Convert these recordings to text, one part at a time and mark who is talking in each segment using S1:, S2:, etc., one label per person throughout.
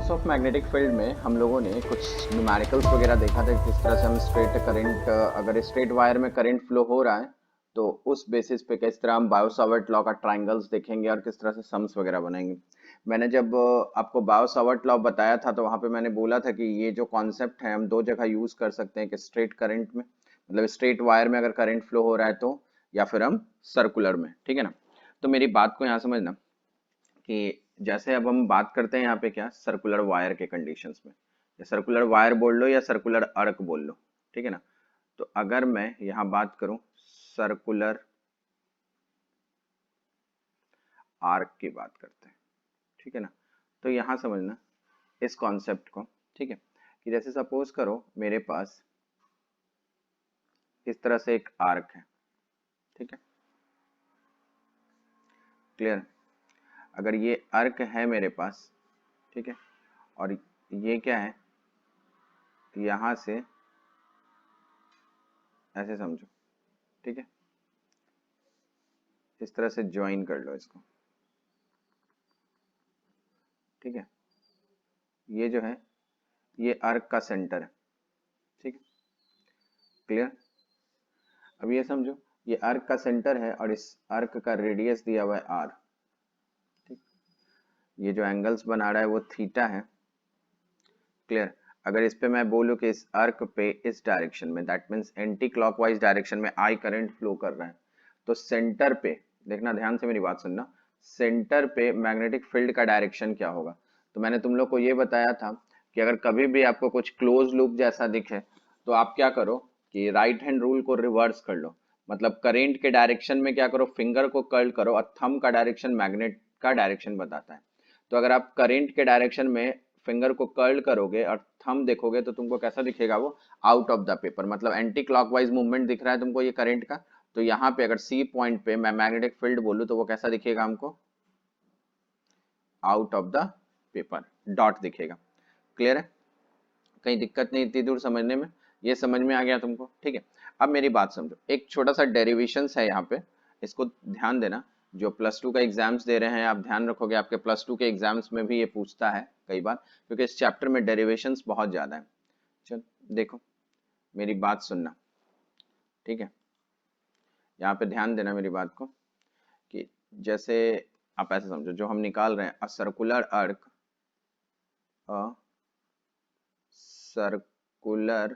S1: Source of magnetic field में हम लोगों ने कुछ न्यूमेरिकल्स वगैरह देखा था किस तरह से हम स्ट्रेट करंट अगर स्ट्रेट वायर में करंट फ्लो हो रहा है तो उस बेसिस पे किस तरह हम बायो-सावर्ट लॉ का ट्रायंगल्स देखेंगे और किस तरह से सम्स वगैरह बनाएंगे। मैंने जब आपको बायो-सावर्ट लॉ बताया था तो वहां पे मैंने बोला था कि ये जो कॉन्सेप्ट है हम दो जगह यूज कर सकते हैं कि स्ट्रेट करंट में मतलब स्ट्रेट वायर में अगर करंट फ्लो हो रहा है तो या फिर हम सर्कुलर में, ठीक है ना। तो मेरी बात को यहाँ समझना कि जैसे अब हम बात करते हैं यहाँ पे क्या सर्कुलर वायर के कंडीशंस में, या सर्कुलर वायर बोल लो या सर्कुलर अर्क बोल लो, ठीक है ना। तो अगर मैं यहाँ बात करूं सर्कुलर आर्क की बात करते हैं, ठीक है ना। तो यहाँ समझना इस कॉन्सेप्ट को, ठीक है, कि जैसे सपोज करो मेरे पास इस तरह से एक आर्क है, ठीक है, क्लियर। अगर ये अर्क है मेरे पास, ठीक है, और ये क्या है, यहाँ से ऐसे समझो, ठीक है, इस तरह से ज्वाइन कर लो इसको, ठीक है। ये जो है ये अर्क का सेंटर है, ठीक है, क्लियर। अब ये समझो ये अर्क का सेंटर है और इस अर्क का रेडियस दिया हुआ है आर, ठीक। ये जो एंगल्स बना रहा है वो थीटा है, क्लियर। अगर इस पे मैं बोलूं कि इस अर्क पे इस डायरेक्शन में, that means anti clockwise direction में आई करंट फ्लो कर रहा है, तो सेंटर पे देखना, ध्यान से मेरी बात सुनना, सेंटर पे मैग्नेटिक फील्ड का डायरेक्शन क्या होगा। तो मैंने तुम लोग को ये बताया था कि अगर कभी भी आपको कुछ क्लोज लूप जैसा दिखे तो आप क्या करो कि राइट हैंड रूल को रिवर्स कर लो, मतलब करेंट के डायरेक्शन में क्या करो, फिंगर को कर्ल करो और थंब का डायरेक्शन मैग्नेट का डायरेक्शन बताता है। तो अगर आप करंट के डायरेक्शन में फिंगर को कर्ल करोगे और थंब देखोगे तो तुमको कैसा दिखेगा, वो आउट ऑफ द पेपर, मतलब एंटी क्लॉकवाइज मूवमेंट दिख रहा है तुमको ये करंट का। तो यहाँ पे अगर सी पॉइंट पे मैं मैग्नेटिक फील्ड बोलूँ तो वो कैसा दिखेगा हमको, out of the paper, dot दिखेगा, क्लियर है। कहीं दिक्कत नहीं इतनी दूर समझने में, ये समझ में आ गया तुमको, ठीक है। अब मेरी बात समझो, एक छोटा सा डेरिवेशन है यहाँ पे, इसको ध्यान देना। जो प्लस टू का एग्जाम्स दे रहे हैं आप ध्यान रखोगे, आपके प्लस टू के एग्जाम्स में भी ये पूछता है कई बार, क्योंकि इस चैप्टर में डेरिवेशंस बहुत ज्यादा है। चल देखो, मेरी बात सुनना, ठीक है, यहाँ पे ध्यान देना मेरी बात को, कि जैसे आप ऐसे समझो जो हम निकाल रहे हैं अ सर्कुलर अर्क, अ सर्कुलर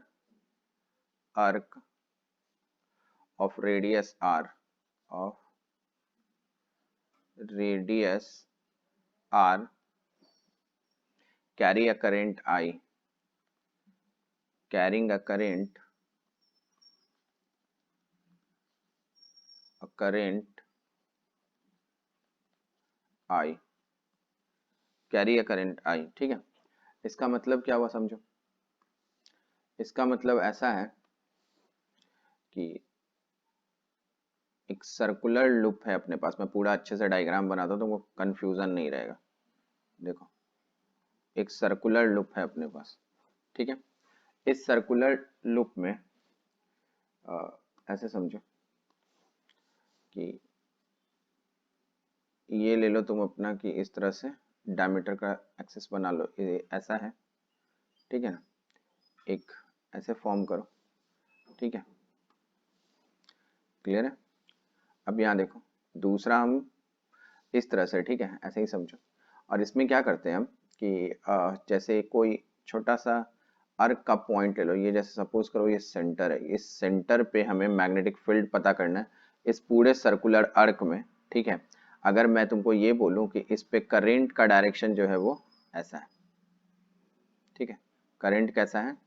S1: अर्क of radius r, of radius r carry a current I, carrying a current I, carry a current I, ठीक है। इसका मतलब क्या हुआ समझो, इसका मतलब ऐसा है कि एक सर्कुलर लूप है अपने पास, मैं पूरा अच्छे से डायग्राम बनाता हूँ तो वो कंफ्यूजन नहीं रहेगा। देखो एक सर्कुलर लूप है अपने पास, ठीक है। इस सर्कुलर लूप में ऐसे समझो कि ये ले लो तुम अपना कि इस तरह से डायमीटर का एक्सेस बना लो, ये ऐसा है, ठीक है ना, एक ऐसे फॉर्म करो, ठीक है, क्लियर है। अब यहाँ देखो दूसरा हम इस तरह से, ठीक है, ऐसे ही समझो। और इसमें क्या करते हैं हम कि जैसे कोई छोटा सा अर्क का पॉइंट ले लो, ये जैसे सपोज करो ये सेंटर है, इस सेंटर पे हमें मैग्नेटिक फील्ड पता करना है इस पूरे सर्कुलर अर्क में, ठीक है। अगर मैं तुमको ये बोलूं कि इस पे करंट का डायरेक्शन जो है वो ऐसा है, ठीक है, करंट कैसा है,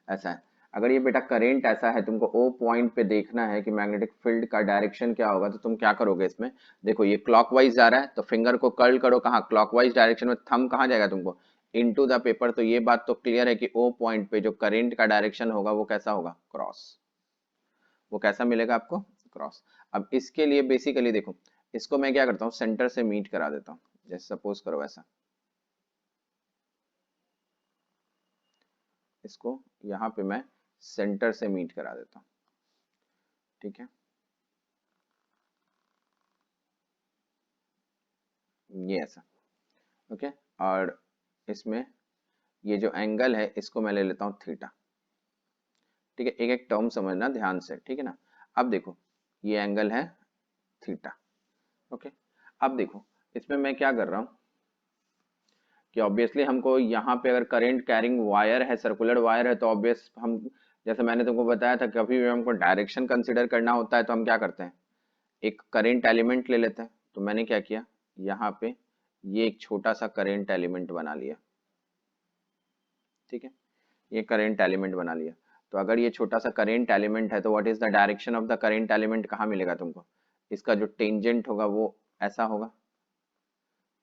S1: ऐसा है। अगर ये बेटा करंट ऐसा है, तुमको ओ पॉइंट पे देखना है कि मैग्नेटिक फील्ड का डायरेक्शन क्या होगा, तो तुम क्या करोगे इसमें, देखो ये क्लॉकवाइज जा रहा है तो फिंगर को कर्ल करो, कहाँ क्लॉकवाइज डायरेक्शन में, थंब कहाँ जाएगा तुमको, इनटू द पेपर। तो ये बात तो क्लियर है कि ओ पॉइंट पे जो करंट का डायरेक्शन होगा वो कैसा होगा, क्रॉस, वो कैसा मिलेगा आपको, क्रॉस। अब इसके लिए बेसिकली देखो, इसको मैं क्या करता हूँ सेंटर से मीट करा देता हूँ, जैसे सपोज करो ऐसा, इसको यहाँ पे मैं सेंटर से मीट करा देता हूँ, ठीक है, ये ऐसा, ओके। और इसमें ये जो एंगल है इसको मैं ले लेता हूँ थीटा। ठीक है, एक एक टर्म समझना ध्यान से, ठीक है ना। अब देखो ये एंगल है थीटा। ओके, अब देखो इसमें मैं क्या कर रहा हूँ कि ऑब्वियसली हमको यहाँ पे अगर करंट कैरिंग वायर है, सर्कुलर वायर है, तो ऑब्वियस हम, जैसे मैंने तुमको बताया था, कभी भी हमको डायरेक्शन कंसिडर करना होता है तो हम क्या करते हैं, एक करंट एलिमेंट ले लेते हैं। तो मैंने क्या किया, यहाँ पे ये एक छोटा सा करंट एलिमेंट बना लिया। ठीक है, ये करंट एलिमेंट बना लिया। तो अगर ये छोटा सा करंट एलिमेंट है तो what is the direction of the current element, कहाँ मिलेगा तुमको, इसका जो टेंजेंट होगा वो ऐसा होगा,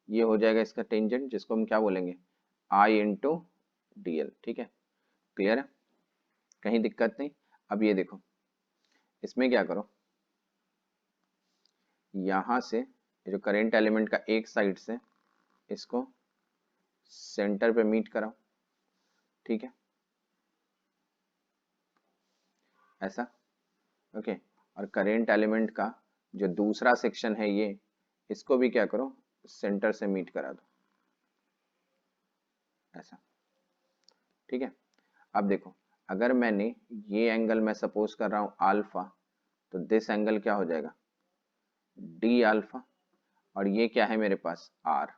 S1: ये हो जाएगा इसका टेंजेंट, जिसको हम क्या बोलेंगे, आई इंटू डी एल। ठीक है, क्लियर है, कहीं दिक्कत नहीं। अब ये देखो इसमें क्या करो, यहां से जो करंट एलिमेंट का एक साइड से इसको सेंटर पे मीट कराओ। ठीक है, ऐसा, ओके। और करंट एलिमेंट का जो दूसरा सेक्शन है ये, इसको भी क्या करो, सेंटर से मीट करा दो, ऐसा। ठीक है, अब देखो अगर मैंने ये एंगल मैं सपोज कर रहा हूं अल्फा, तो दिस एंगल क्या हो जाएगा, डी अल्फा, और ये क्या है मेरे पास, आर।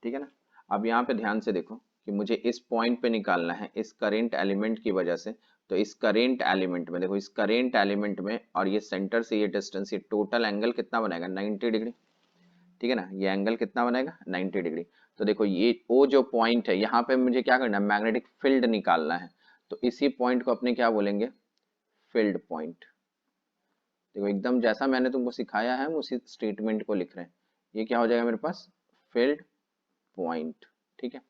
S1: ठीक है ना। अब यहाँ पे ध्यान से देखो कि मुझे इस पॉइंट पे निकालना है इस करेंट एलिमेंट की वजह से। तो इस करेंट एलिमेंट में देखो, इस करेंट एलिमेंट में और ये सेंटर से ये डिस्टेंस, ये टोटल एंगल कितना बनाएगा, 90 डिग्री। ठीक है ना, ये एंगल कितना बनाएगा, 90 डिग्री। तो देखो ये ओ जो पॉइंट है, यहाँ पे मुझे क्या करना है, मैग्नेटिक फील्ड निकालना है। तो इसी पॉइंट को अपने क्या बोलेंगे, फील्ड पॉइंट। देखो एकदम जैसा मैंने तुमको सिखाया है हम उसी स्टेटमेंट को लिख रहे हैं। ये क्या हो जाएगा मेरे पास, फील्ड पॉइंट। ठीक है,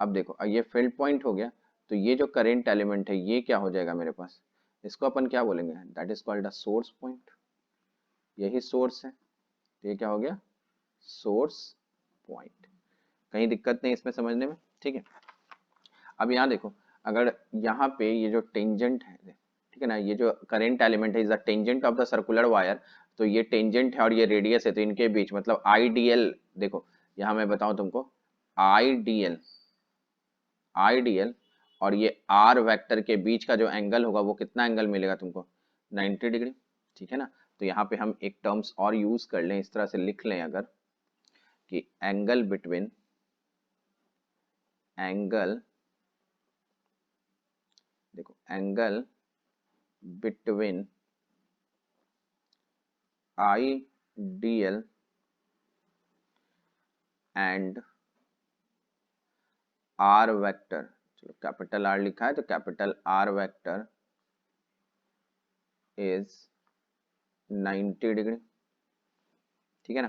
S1: अब देखो ये फील्ड पॉइंट हो गया। तो ये जो करंट एलिमेंट है ये क्या हो जाएगा मेरे पास, इसको अपन क्या बोलेंगे, that is called a source point. यही सोर्स है, तो ये क्या हो गया, सोर्स पॉइंट। कहीं दिक्कत नहीं इसमें समझने में, ठीक है। अब यहाँ देखो, अगर यहाँ पे ये जो टेंजेंट है, ठीक है ना, ये जो करंट एलिमेंट है is the tangent of the circular wire. तो ये टेंजेंट है और ये रेडियस है, तो इनके बीच मतलब आईडीएल, देखो यहाँ मैं बताऊं तुमको, आईडीएल, आईडीएल और ये आर वेक्टर के बीच का जो एंगल होगा वो कितना एंगल मिलेगा तुमको, 90 डिग्री। ठीक है ना। तो यहाँ पे हम एक टर्म्स और यूज कर लें, इस तरह से लिख लें अगर, कि एंगल बिटवीन, एंगल, देखो angle between I D L and R vector, चलो कैपिटल आर लिखा है तो capital R vector is 90 degree. ठीक है ना,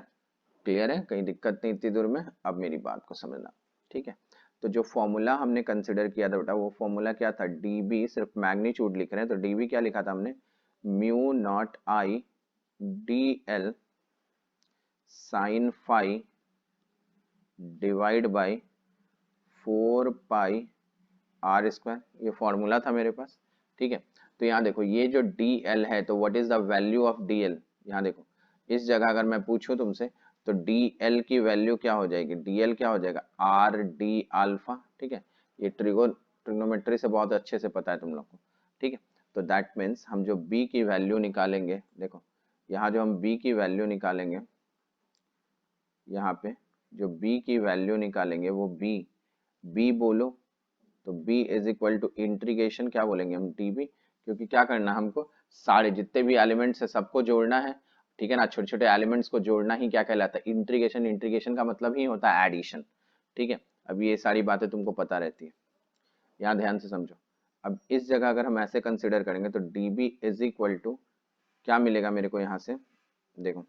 S1: क्लियर है, कहीं दिक्कत नहीं इतनी दूर में। अब मेरी बात को समझना, ठीक है। तो जो फॉर्मूला हमने कंसिडर किया था बेटा, वो फॉर्मूला क्या था, डी बी, सिर्फ मैग्नीट्यूड लिख रहे हैं तो डी बी क्या लिखा था हमने, mu not I D L sine phi divide by 4 pi R square, ये फॉर्मूला था मेरे पास। ठीक है, तो यहाँ देखो ये जो डी एल है, तो what is the value of D L, यहाँ देखो इस जगह अगर मैं पूछूं तुमसे, तो डी एल की वैल्यू क्या हो जाएगी, डी एल क्या हो जाएगा, आर डी अल्फा। ठीक है, ये ट्रिग्नोमेट्री से बहुत अच्छे से पता है तुम लोग को। ठीक है, तो दैट मीन्स हम जो बी की वैल्यू निकालेंगे, देखो यहाँ जो हम बी की वैल्यू निकालेंगे, यहाँ पे जो बी की वैल्यू निकालेंगे वो बी बोलो, तो b is equal to integration क्या बोलेंगे हम, db, क्योंकि क्या करना है हमको, सारे जितने भी एलिमेंट्स है सबको जोड़ना है। ठीक है ना, छोटे छोटे एलिमेंट्स को जोड़ना ही क्या कहलाता है, इंटीग्रेशन। इंटीग्रेशन का मतलब ही होता है एडिशन। ठीक है, अब ये सारी बातें तुमको पता रहती है, यहाँ ध्यान से समझो। अब इस जगह अगर हम ऐसे कंसिडर करेंगे तो db इज इक्वल टू क्या मिलेगा मेरे को, यहाँ से देखो,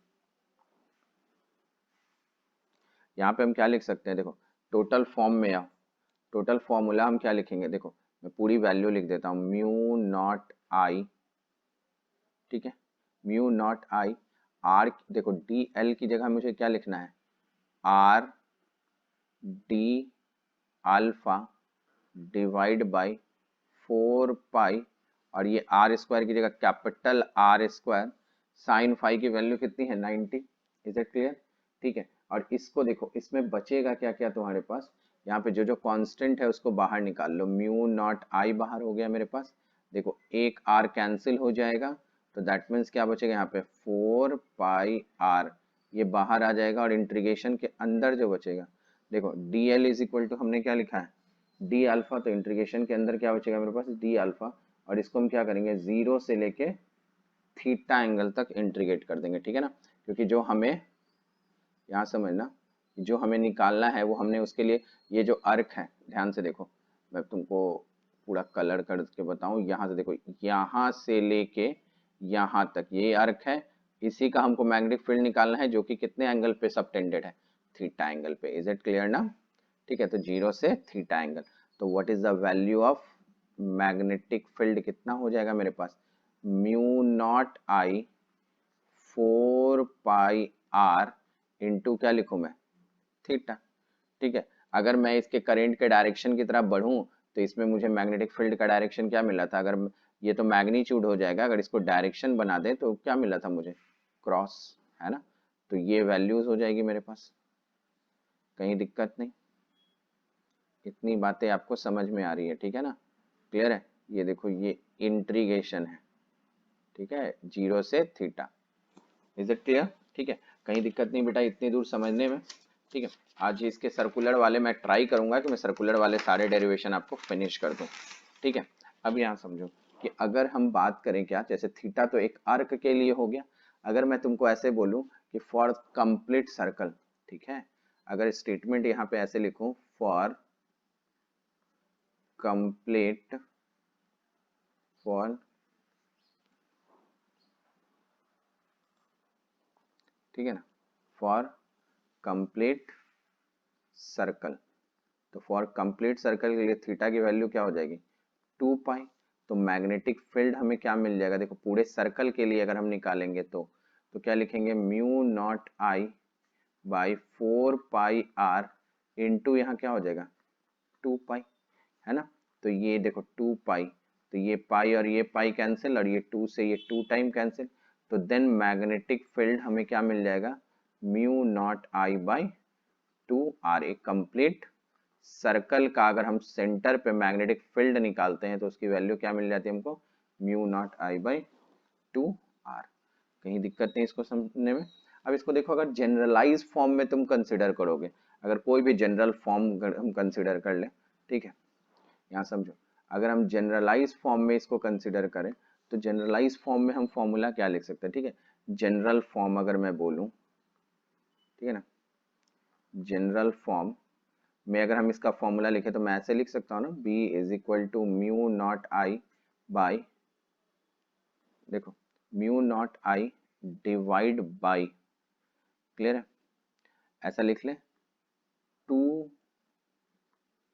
S1: यहाँ पे हम क्या लिख सकते हैं, देखो टोटल फॉर्म में आओ, टोटल फॉर्मूला हम क्या लिखेंगे, देखो मैं पूरी वैल्यू लिख देता हूँ, म्यू नॉट आई, ठीक है, म्यू नॉट आई, आर देखो डी एल की जगह मुझे क्या लिखना है, R D alpha divide by 4 pi, और ये आर स्क्वायर की जगह capital R square, sine phi की वैल्यू कितनी है, 90। इज इट क्लियर, ठीक है। और इसको देखो, इसमें बचेगा क्या क्या तुम्हारे पास, यहाँ पे जो जो कांस्टेंट है उसको बाहर निकाल लो, म्यू नॉट आई बाहर हो गया मेरे पास। देखो एक आर कैंसिल हो जाएगा, तो दैट मीन्स क्या बचेगा यहाँ पे 4 पाई आर, ये बाहर आ जाएगा। और इंटीग्रेशन के अंदर जो बचेगा, देखो D L is equal to हमने क्या लिखा है डी अल्फा, तो इंटीग्रेशन के अंदर क्या बचेगा मेरे पास डी अल्फा। और इसको हम क्या करेंगे 0 से लेके थीटा एंगल तक इंटीग्रेट कर देंगे, ठीक है ना। क्योंकि जो हमें यहाँ समझना, जो हमें निकालना है वो हमने उसके लिए ये जो अर्क है, ध्यान से देखो मैं तुमको पूरा कलर करके बताऊं। यहाँ से देखो, यहाँ से लेके यहाँ तक ये अर्क है, इसी का हमको मैग्नेटिक फील्ड निकालना है, जो कि कितने एंगल पे सबटेंडेड है, थीटा एंगल पे। इज इट क्लियर ना? ठीक है, तो 0 से थीटा एंगल। तो what is the value of magnetic field, कितना हो जाएगा मेरे पास mu not I 4 pi R into क्या लिखूं मैं थीटा। ठीक है, अगर मैं इसके करंट के डायरेक्शन की तरफ बढ़ूं तो इसमें मुझे मैग्नेटिक फील्ड का डायरेक्शन क्या मिला था, अगर ये तो मैग्नीट्यूड हो जाएगा, अगर इसको डायरेक्शन बना दे तो क्या मिला था मुझे क्रॉस, है ना। तो ये वैल्यूज हो जाएगी मेरे पास, कहीं दिक्कत नहीं, इतनी बातें आपको समझ में आ रही है, ठीक है ना, क्लियर है। ये देखो ये इंटीग्रेशन है, ठीक है, 0 से थीटा। Is it clear? ठीक है, कहीं दिक्कत नहीं बेटा इतनी दूर समझने में। ठीक है, आज इसके सर्कुलर वाले मैं ट्राई करूंगा कि मैं सर्कुलर वाले सारे डेरिवेशन आपको फिनिश कर दूं। ठीक है, अब यहाँ समझो कि अगर हम बात करें क्या, जैसे थीटा तो एक आर्क के लिए हो गया, अगर मैं तुमको ऐसे बोलूं कि फॉर कंप्लीट सर्कल, ठीक है, अगर स्टेटमेंट यहाँ पे ऐसे लिखूं फॉर कंप्लीट, फॉर, ठीक है ना, फॉर कंप्लीट सर्कल, तो फॉर कंप्लीट सर्कल के लिए थीटा की वैल्यू क्या हो जाएगी 2 पाई। तो मैग्नेटिक फील्ड हमें क्या मिल जाएगा, देखो पूरे सर्कल के लिए अगर हम निकालेंगे तो क्या लिखेंगे mu not I by 4 pi R into यहाँ क्या हो जाएगा 2 पाई, है ना। तो ये देखो 2 पाई, तो ये पाई और ये पाई कैंसिल, और ये 2 से ये 2 टाइम कैंसिल, तो देन मैग्नेटिक फील्ड हमें क्या मिल जाएगा mu not I by 2 R. एक कंप्लीट सर्कल का अगर हम सेंटर पे मैग्नेटिक फील्ड निकालते हैं तो उसकी वैल्यू क्या मिल जाती है हमको mu not I by 2 R. कहीं दिक्कत नहीं इसको समझने में। अब इसको देखो, अगर जनरलाइज फॉर्म में तुम कंसिडर करोगे, अगर कोई भी जनरल फॉर्म हम कंसिडर कर ले, ठीक है, यहाँ समझो, अगर हम जनरलाइज फॉर्म में इसको कंसिडर करें तो जनरलाइज फॉर्म में हम फॉर्मूला क्या लिख सकते हैं, ठीक है, जनरल फॉर्म अगर मैं बोलूं, ठीक है ना, जनरल फॉर्म में अगर हम इसका फॉर्मूला लिखे तो मैं ऐसे लिख सकता हूँ ना, B is equal to mu not I by, देखो mu not I divide by, clear है, ऐसा लिख ले 2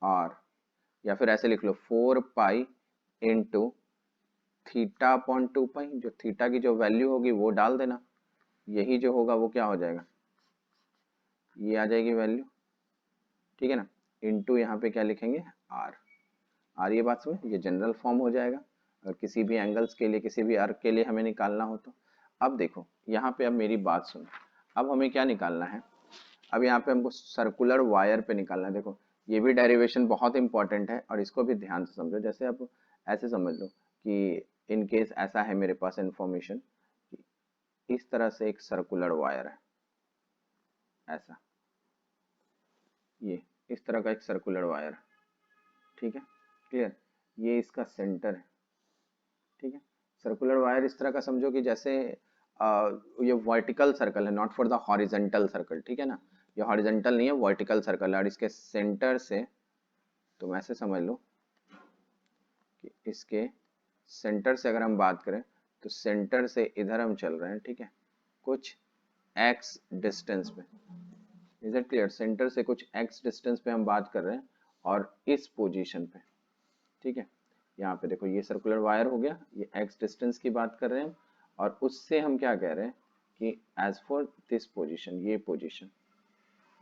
S1: आर, या फिर ऐसे लिख लो 4 पाई इंटू थीटा अपॉन 2 पाई, जो थीटा की जो वैल्यू होगी वो डाल देना, यही जो होगा वो क्या हो जाएगा, ये आ जाएगी वैल्यू, ठीक है ना, इंटू यहाँ पे क्या लिखेंगे आर। आ रही है बात समझ, ये जनरल फॉर्म हो जाएगा अगर किसी भी एंगल्स के लिए, किसी भी आर्क के लिए हमें निकालना हो तो। अब देखो यहाँ पे, अब मेरी बात सुनो, अब हमें क्या निकालना है, अब यहाँ पे हमको सर्कुलर वायर पे निकालना है। देखो ये भी डेरिवेशन बहुत इंपॉर्टेंट है और इसको भी ध्यान से समझो। जैसे अब ऐसे समझ लो कि इन केस ऐसा है मेरे पास इंफॉर्मेशन, इस तरह से एक सर्कुलर वायर है, ऐसा, ये इस तरह का एक सर्कुलर वायर, ठीक है, क्लियर, ये इसका सेंटर है, ठीक है। सर्कुलर वायर इस तरह का समझो कि जैसे ये वर्टिकल सर्कल है, not for the horizontal circle, ठीक है ना, ये हॉरिजेंटल नहीं है, वर्टिकल सर्कल है, और इसके सेंटर से तुम ऐसे समझ लो कि इसके सेंटर से अगर हम बात करें तो सेंटर से इधर हम चल रहे हैं, ठीक है, कुछ x डिस्टेंस पे, इज इट क्लियर, सेंटर से कुछ x डिस्टेंस पे हम बात कर रहे हैं और इस पोजीशन पे, ठीक है, यहाँ पे देखो ये सर्कुलर वायर हो गया, ये x डिस्टेंस की बात कर रहे हैं, और उससे हम क्या कह रहे हैं कि एज फॉर दिस पोजीशन, ये पोजीशन,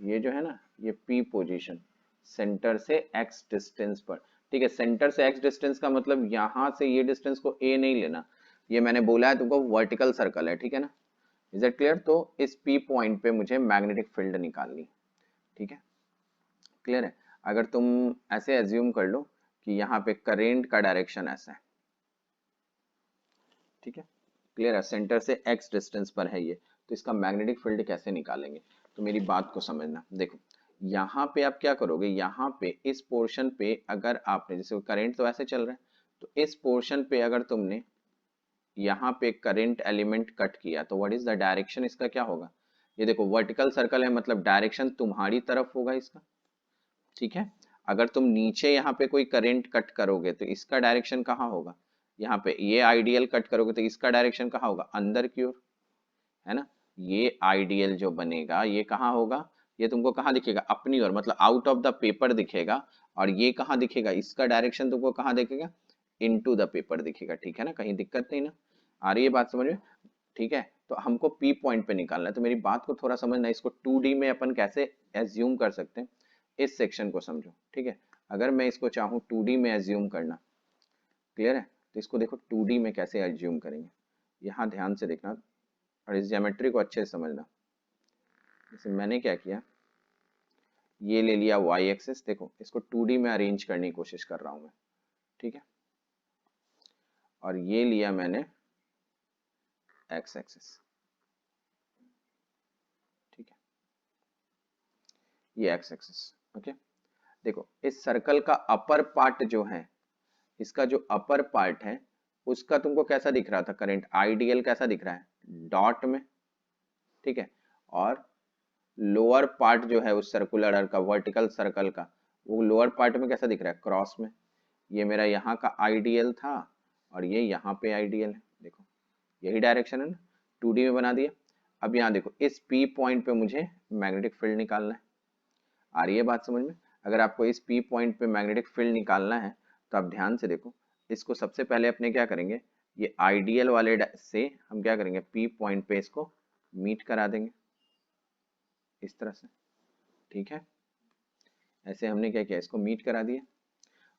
S1: ये जो है ना, ये p पोजीशन सेंटर से x डिस्टेंस पर, ठीक है, सेंटर से x डिस्टेंस का मतलब यहाँ से ये डिस्टेंस को a नहीं लेना, ये मैंने बोला है तुमको वर्टिकल सर्कल है, ठीक है ना, इज इट क्लियर। तो इस p पॉइंट पे मुझे मैग्नेटिक फील्ड निकालनी, ठीक है, क्लियर है। अगर तुम ऐसे एज्यूम कर लो कि यहाँ पे करेंट का डायरेक्शन ऐसा है, ठीक है, क्लियर है, सेंटर से x डिस्टेंस पर है ये, तो इसका मैग्नेटिक फील्ड कैसे निकालेंगे? तो मेरी बात को समझना, देखो यहाँ पे आप क्या करोगे, यहाँ पे इस पोर्शन पे अगर आपने, जैसे करंट तो ऐसे चल रहा है, तो इस पोर्शन पे अगर तुमने यहाँ पे करंट एलिमेंट कट किया तो व्हाट इज द डायरेक्शन, इसका क्या होगा? ये देखो वर्टिकल सर्कल है, मतलब डायरेक्शन तुम्हारी तरफ होगा इसका, ठीक है। अगर तुम नीचे यहाँ पे कोई करंट कट करोगे तो इसका डायरेक्शन कहाँ होगा? यहाँ पे ये आइडियल कट करोगे तो इसका डायरेक्शन कहाँ होगा? अंदर की ओर, है ना। ये आइडियल जो बनेगा ये कहाँ होगा? ये तुमको कहाँ दिखेगा? अपनी ओर, मतलब आउट ऑफ द पेपर दिखेगा। और ये कहाँ दिखेगा? इसका डायरेक्शन तुमको कहाँ दिखेगा? इनटू द पेपर दिखेगा, ठीक है ना, कहीं दिक्कत नहीं ना? आ रही है बात समझ में? ठीक है, तो हमको पी पॉइंट पे निकालना है, तो मेरी बात को थोड़ा समझना, इसको 2D में अपन कैसे एज्यूम कर सकते हैं, इस सेक्शन को समझो, ठीक है। अगर मैं इसको चाहूँ 2D में एज्यूम करना, क्लियर है, तो इसको देखो 2D में कैसे एज्यूम करेंगे, यहाँ ध्यान से देखना और इस ज्योमेट्री को अच्छे से समझना। जैसे मैंने क्या किया, ये ले लिया y एक्सिस, देखो इसको 2D में अरेंज करने की कोशिश कर रहा हूँ मैं, ठीक है, और ये लिया मैंने x एक्सिस, ठीक है, ये x एक्सिस, ओके। देखो इस सर्कल का अपर पार्ट जो है, इसका जो अपर पार्ट है उसका तुमको कैसा दिख रहा था? करंट आइडियल कैसा दिख रहा है? डॉट में, ठीक है। और लोअर पार्ट जो है उस सर्कुलर अर्क का, वर्टिकल सर्कल का, वो लोअर पार्ट में कैसा दिख रहा है? क्रॉस में। ये मेरा यहाँ का आइडियल था और ये यहाँ पे आइडियल है, देखो यही डायरेक्शन है ना, 2D में बना दिया। अब यहाँ देखो इस P पॉइंट पे मुझे मैग्नेटिक फील्ड निकालना है, आ रही है बात समझ में? अगर आपको इस P पॉइंट पे मैग्नेटिक फील्ड निकालना है तो आप ध्यान से देखो, इसको सबसे पहले अपने क्या करेंगे, ये आइडियल वाले से हम क्या करेंगे, P पॉइंट पे इसको मीट करा देंगे इस तरह से, ठीक है। ऐसे हमने क्या किया, इसको मीट करा दिया,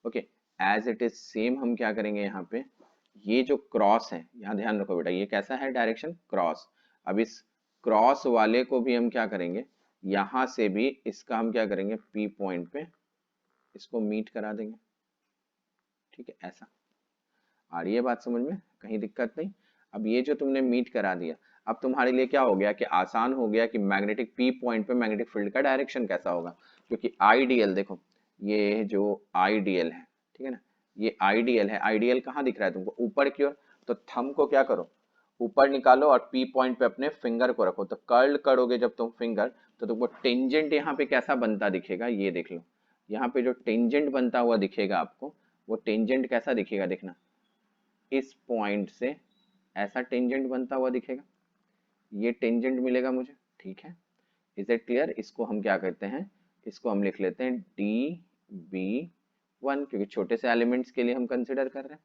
S1: okay. As it is same हम क्या करेंगे, यहाँ पे ये जो क्रॉस है, यहाँ ध्यान रखो बेटा, ये कैसा है डायरेक्शन? क्रॉस। अब इस क्रॉस वाले को भी हम क्या करेंगे, यहाँ से भी इसका हम क्या करेंगे, P पॉइंट पे इसको मीट करा देंगे, ठीक है, ऐसा। आ रही है बात समझ में? कहीं दिक्कत नहीं? अब ये जो तुमने मीट करा दिया, अब तुम्हारे लिए क्या हो गया कि आसान हो गया कि मैग्नेटिक P पॉइंट पे मैग्नेटिक फील्ड का डायरेक्शन कैसा होगा, क्योंकि आइडियल देखो, ये जो आइडियल है, ठीक है ना, ये आइडियल है, आइडियल कहाँ दिख रहा है तुमको? ऊपर की ओर। तो थंब को क्या करो, ऊपर निकालो और P पॉइंट पे अपने फिंगर को रखो, तो कर्ल करोगे जब तुम फिंगर, तो तुमको टेंजेंट यहाँ पे कैसा बनता दिखेगा, ये देख लो। यहाँ पे जो टेंजेंट बनता हुआ दिखेगा आपको, वो टेंजेंट कैसा दिखेगा देखना, इस पॉइंट से ऐसा टेंजेंट बनता हुआ दिखेगा, ये टेंजेंट मिलेगा मुझे, ठीक है। Is it clear? इसको हम क्या करते हैं, इसको हम लिख लेते हैं DB1, क्योंकि छोटे से एलिमेंट्स के लिए हम कंसिडर कर रहे हैं,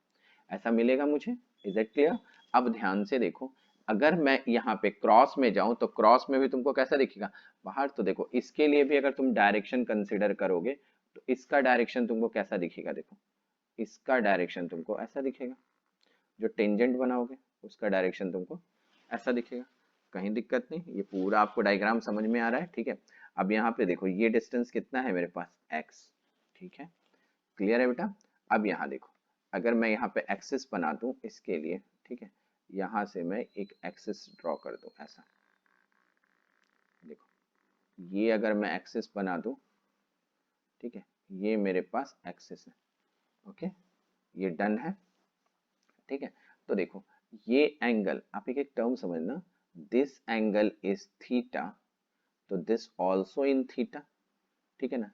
S1: ऐसा मिलेगा मुझे। Is it clear? अब ध्यान से देखो, अगर मैं यहाँ पे क्रॉस में जाऊं तो क्रॉस में भी तुमको कैसा दिखेगा बाहर, तो देखो इसके लिए भी अगर तुम डायरेक्शन कंसिडर करोगे तो इसका डायरेक्शन तुमको कैसा दिखेगा, देखो इसका डायरेक्शन तुमको ऐसा दिखेगा, जो टेंजेंट बनाओगे उसका डायरेक्शन तुमको ऐसा दिखेगा, कहीं दिक्कत नहीं? ये पूरा आपको डायग्राम समझ में आ रहा है, ठीक है। अब यहाँ पे देखो ये डिस्टेंस कितना है मेरे पास, x, ठीक है, क्लियर है बेटा? अब यहाँ देखो, अगर मैं यहाँ पे एक्सिस बना दूं इसके लिए, ठीक है, यहाँ से मैं एक एक्सिस ड्रॉ कर दूं ऐसा, देखो ये अगर मैं एक्सिस बना दूं, ठीक है, ये मेरे पास एक्सिस है, ओके, ये डन है, ठीक है। तो देखो ये एंगल, आप एक एक टर्म समझना, दिस एंगल इज थीटा, तो दिस ऑल्सो इन थीटा, ठीक है ना।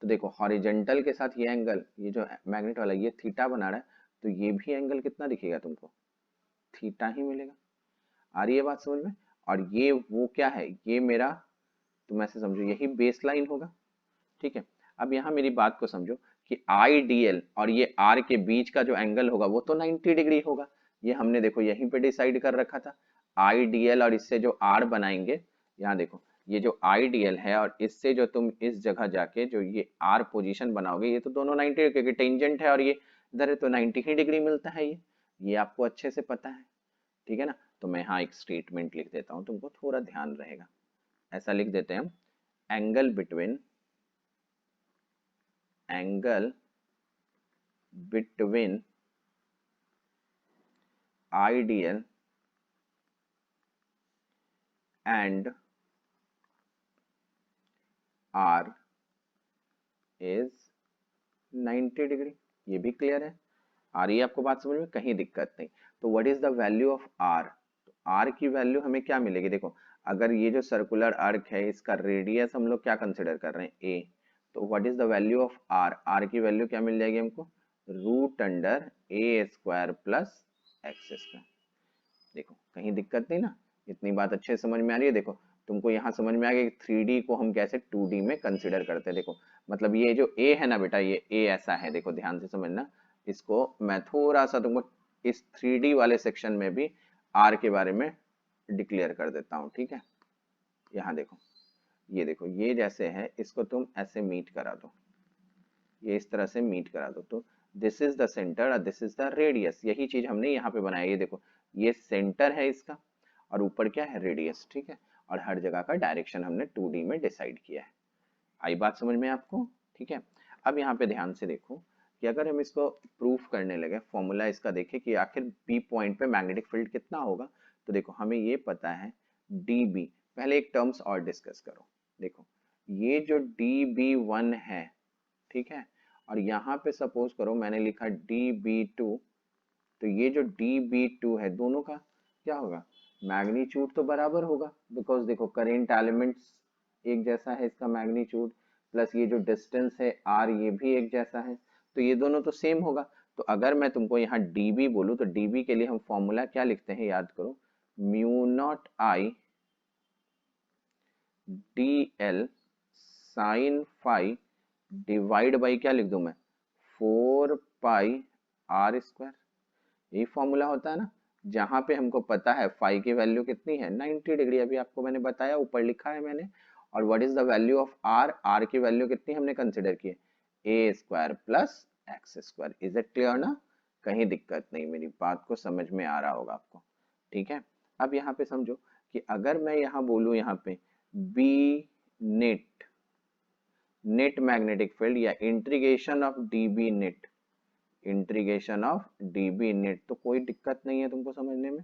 S1: तो देखो हॉरिजेंटल के साथ ये एंगल, ये जो मैग्नेट वाला ये थीटा बना रहा है, तो ये भी एंगल कितना दिखेगा तुमको, थीटा ही मिलेगा। आ रही है बात समझ में? और ये वो क्या है, ये मेरा, तुम ऐसे समझो यही बेस लाइन होगा, ठीक है। अब यहाँ मेरी बात को समझो कि आईडीएल और ये आर के बीच का जो एंगल होगा वो तो 90 डिग्री होगा, ये हमने देखो यहीं पे डिसाइड कर रखा था। आईडीएल और इससे जो आर बनाएंगे, यहाँ देखो ये जो आईडीएल है और इससे जो तुम इस जगह जाके जो ये आर पोजीशन बनाओगे, ये तो दोनों 90, क्योंकि टेंजेंट है और ये इधर है तो 90 ही डिग्री मिलता है, ये आपको अच्छे से पता है, ठीक है ना। तो मैं यहाँ एक स्टेटमेंट लिख देता हूँ, तुमको थोड़ा ध्यान रहेगा, ऐसा लिख देते हैं हम, angle between angle between ideal and R is 90 degree. ये भी क्लियर है, आ रही है आपको बात समझ में, कहीं दिक्कत नहीं। तो what is the value of R? तो आर की वैल्यू हमें क्या मिलेगी? देखो, अगर ये जो सर्कुलर आर्क है इसका रेडियस हम लोग क्या कंसिडर कर रहे हैं, ए, तो what is the value of R? R की वैल्यू क्या मिल जाएगी हमको? Root under a square plus x square. देखो कहीं दिक्कत नहीं ना, इतनी बात अच्छे से समझ में आ रही है। देखो तुमको यहाँ समझ में आ गया कि 3D को हम कैसे 2D में कंसिडर करते हैं। देखो मतलब ये जो A है ना बेटा, ये A ऐसा है, देखो ध्यान से समझना। इसको मैं थोड़ा सा तुमको इस 3D वाले सेक्शन में भी R के बारे में डिक्लेयर कर देता हूँ, ठीक है। यहाँ देखो, ये देखो, ये जैसे है इसको तुम ऐसे मीट करा दो, ये इस तरह से मीट करा दो, तो दिस इज द सेंटर और दिस इज द रेडियस। यही चीज हमने यहाँ पे बनाया। ये देखो, ये सेंटर है इसका और ऊपर क्या है, रेडियस, ठीक है। और हर जगह का डायरेक्शन हमने 2D में डिसाइड किया है। आई बात समझ में आपको? ठीक है। अब यहाँ पे ध्यान से देखो कि अगर हम इसको प्रूफ करने लगे, फॉर्मूला इसका देखें कि आखिर बी पॉइंट पे मैग्नेटिक फील्ड कितना होगा, तो देखो हमें ये पता है डी बी। पहले एक टर्म्स और डिस्कस करो। देखो ये जो डी बी वन है, ठीक है, और यहाँ पे सपोज करो मैंने लिखा डी बी टू, तो ये जो डी बी टू है दोनों का क्या होगा, मैग्नीट्यूड तो बराबर होगा, बिकॉज देखो करेंट एलिमेंट्स एक जैसा है इसका मैग्नीट्यूड, प्लस ये जो डिस्टेंस है आर ये भी एक जैसा है, तो ये दोनों तो सेम होगा। तो अगर मैं तुमको यहाँ dB बोलूँ तो dB के लिए हम फॉर्मूला क्या लिखते हैं, याद करो, mu not I D L sine phi divide by क्या लिख दूं मैं, 4 पाई आर स्क्वायर। यही फॉर्मूला होता है ना, जहां पे हमको पता है फाई की वैल्यू कितनी है, 90 डिग्री, अभी आपको मैंने बताया, ऊपर लिखा है मैंने। और what is the value of R? R की वैल्यू कितनी हमने कंसिडर की है, A square plus x square. Is it clear ना? कहीं दिक्कत नहीं, मेरी बात को समझ में आ रहा होगा आपको, ठीक है। अब यहाँ पे समझो कि अगर मैं यहाँ बोलूँ, यहाँ पे B net, net magnetic field या integration of dB net, integration of dB net, तो कोई दिक्कत नहीं है तुमको समझने में,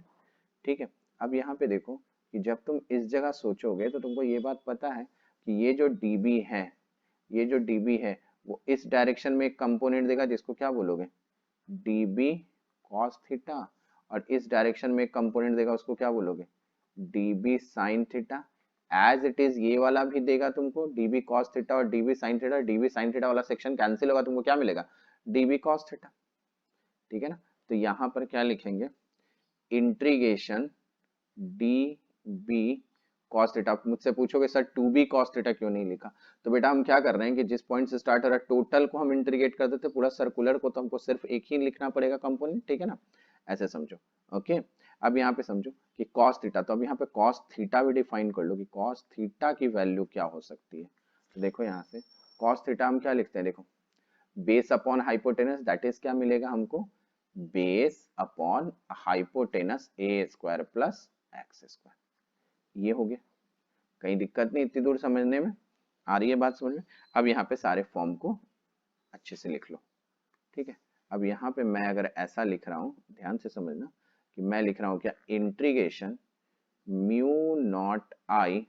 S1: ठीक है। अब यहाँ पे देखो कि जब तुम इस जगह सोचोगे तो तुमको ये बात पता है कि ये जो डीबी है, ये जो डीबी है वो इस डायरेक्शन में एक कंपोनेंट देगा जिसको क्या बोलोगे, डीबी कॉस थीटा, और इस डायरेक्शन में एक कंपोनेंट देगा उसको क्या बोलोगे, dB sine theta. As it is ये वाला भी देगा तुमको डीबी कॉस थीटा और dB sine theta. DB sine theta वाला सेक्शन कैंसिल होगा, तुमको क्या मिलेगा, डीबी कॉस थीटा, ठीक है ना। तो यहाँ पर क्या लिखेंगे, integration D B cos theta. आप मुझसे पूछोगे sir two B cos theta क्यों नहीं लिखा, तो बेटा हम क्या कर रहे हैं कि जिस पॉइंट से स्टार्ट हो रहा है टोटल को हम इंटीग्रेट कर देते, पूरा सर्कुलर को तो हमको सिर्फ एक ही लिखना पड़ेगा कंपोनेंट, ठीक है ना, ऐसे समझो। ओके, अब यहाँ पे समझो कि कॉस थीटा, तो अब यहाँ पे कॉस थीटा भी डिफाइन कर लो कि कॉस थीटा की वैल्यू क्या हो सकती है। तो देखो यहाँ से कॉस थीटा हम क्या लिखते हैं, देखो base upon hypotenuse, that is क्या मिलेगा हमको, बेस अपॉन हाइपोटेनस ए स्क्वायर प्लस एक्स स्क्वायर। ये हो गया, कहीं दिक्कत नहीं, इतनी दूर समझने में आ रही है बात समझ में। अब यहाँ पे सारे फॉर्म को अच्छे से लिख लो, ठीक है। अब यहाँ पे मैं अगर ऐसा लिख रहा हूँ, ध्यान से समझना कि मैं लिख रहा हूँ क्या, integration mu naught I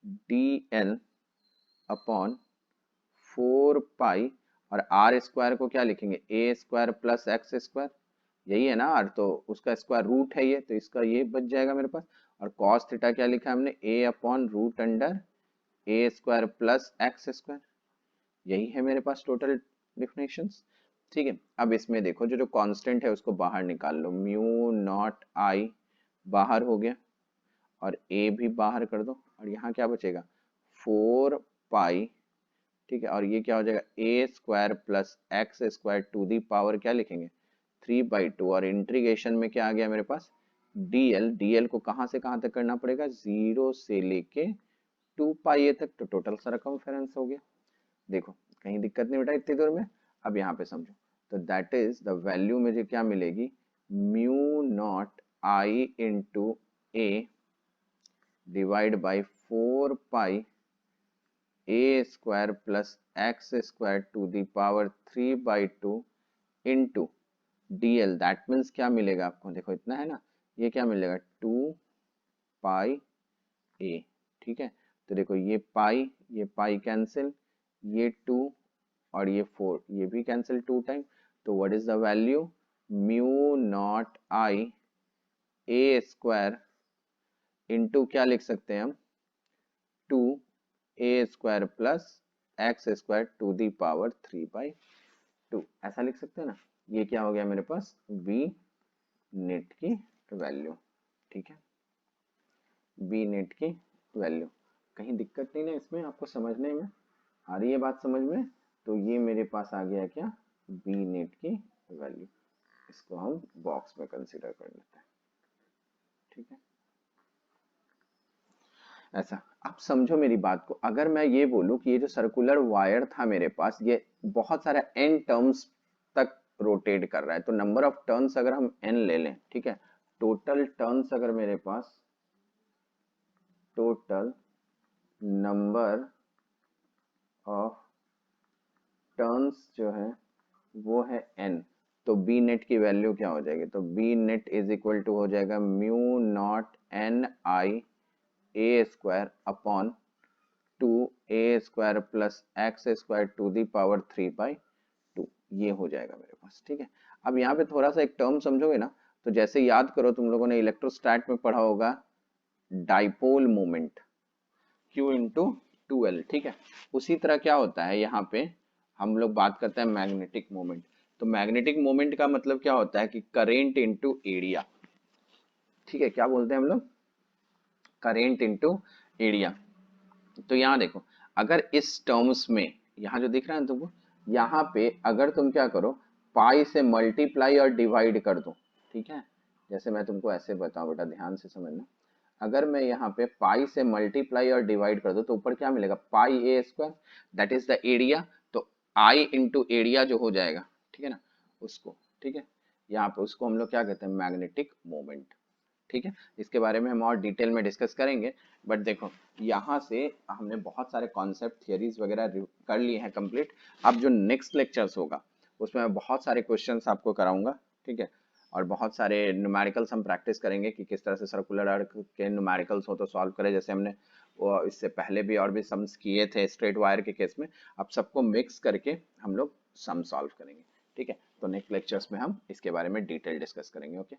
S1: D L upon 4 pi, और आर स्क्वायर को क्या लिखेंगे, ए स्क्वायर प्लस एक्स स्क्वायर, यही है ना आर, तो उसका स्क्वायर रूट है ये, तो इसका ये बच जाएगा मेरे पास। और कॉस थीटा क्या लिखा है हमने, ए upon root under a square plus x square, यही है मेरे पास टोटल डिफिनेशंस, ठीक है। अब इसमें देखो जो जो कांस्टेंट है उसको बाहर निकाल लो, म्यू नॉट आई बाहर हो गया और ए भी बाहर कर दो, और यहाँ क्या बचेगा, 4 पाई, ठीक है। और ये क्या हो जाएगा, A square plus x square to the power क्या लिखेंगे, 3/2, और इंटीग्रेशन में क्या आ गया मेरे पास, डीएल, डीएल को कहाँ से कहाँ तक करना पड़ेगा, 0 से लेके 2 पाई तक, तो टोटल सरकमफेरेंस हो गया। देखो कहीं दिक्कत नहीं बेटा इतनी दूर में। अब यहाँ पे समझो, तो दैट इज द वैल्यू मुझे क्या मिलेगी, mu not I into a divide by 4 pi A square plus x square to the power 3/2 into dl। That means क्या मिलेगा आपको, देखो इतना है ना, ये क्या मिलेगा 2 पाई a। ठीक है, तो देखो ये पाई कैंसिल, ये 2 और ये 4 ये भी कैंसिल 2 टाइम। तो what is the value, mu not I a square into क्या लिख सकते हैं हम, 2 a² plus x square to the power 3/2, ऐसा लिख सकते हैं ना। ये क्या हो गया मेरे पास, बी नेट की वैल्यू। ठीक है, बी नेट की वैल्यू। कहीं दिक्कत नहीं ना इसमें, आपको समझने में आ रही है बात समझ में। तो ये मेरे पास आ गया क्या, बी नेट की वैल्यू। इसको हम बॉक्स में कंसीडर कर लेते हैं। ठीक है, ऐसा आप समझो मेरी बात को। अगर मैं ये बोलूं कि ये जो सर्कुलर वायर था मेरे पास, ये बहुत सारा n टर्म्स तक रोटेट कर रहा है, तो नंबर ऑफ टर्न्स अगर हम n ले लें, ठीक है, टोटल टर्न्स अगर मेरे पास, टोटल नंबर ऑफ टर्न्स जो है वो है n, तो बी नेट की वैल्यू क्या हो जाएगी, तो B net is equal to हो जाएगा mu naught N I a square upon 2 a² plus x square to the power 3/2, ये हो जाएगा मेरे पास। ठीक है, अब यहाँ पे थोड़ा सा एक टर्म समझोगे ना, तो जैसे याद करो तुम लोगों ने इलेक्ट्रोस्टैट में पढ़ा होगा dipole moment Q into 2L। ठीक है, उसी तरह क्या होता है यहाँ पे, हम लोग बात करते हैं मैग्नेटिक मोमेंट। तो मैग्नेटिक मोमेंट का मतलब क्या होता है कि करेंट इंटू एरिया। ठीक है, क्या बोलते हैं हम लोग, करेंट इंटू एरिया। तो यहाँ देखो, अगर इस टर्म्स में यहाँ जो दिख रहा है तुमको, यहाँ पे अगर तुम क्या करो, पाई से मल्टीप्लाई और डिवाइड कर दो। ठीक है, जैसे मैं तुमको ऐसे बताऊं बेटा, ध्यान से समझना। अगर मैं यहाँ पे पाई से मल्टीप्लाई और डिवाइड कर दो तो ऊपर क्या मिलेगा, pi A square, that is the area. तो आई इंटू एरिया जो हो जाएगा, ठीक है ना, उसको, ठीक है, यहाँ पे उसको हम लोग क्या कहते हैं, मैग्नेटिक मोमेंट। ठीक है, इसके बारे में हम और डिटेल में डिस्कस करेंगे। बट देखो, यहाँ से हमने बहुत सारे कॉन्सेप्ट थियरीज वगैरह कर लिए हैं कंप्लीट। अब जो नेक्स्ट लेक्चर्स होगा उसमें मैं बहुत सारे क्वेश्चंस आपको कराऊंगा। ठीक है, और बहुत सारे न्यूमेरिकल्स हम प्रैक्टिस करेंगे कि किस तरह से सर्कुलर आर्क के न्यूमेरिकल्स हो तो सॉल्व करें, जैसे हमने वो इससे पहले भी और भी सम्स किए थे स्ट्रेट वायर के केस में। अब सबको मिक्स करके हम लोग सम सॉल्व करेंगे। ठीक है, तो नेक्स्ट लेक्चर्स में हम इसके बारे में डिटेल डिस्कस करेंगे। ओके।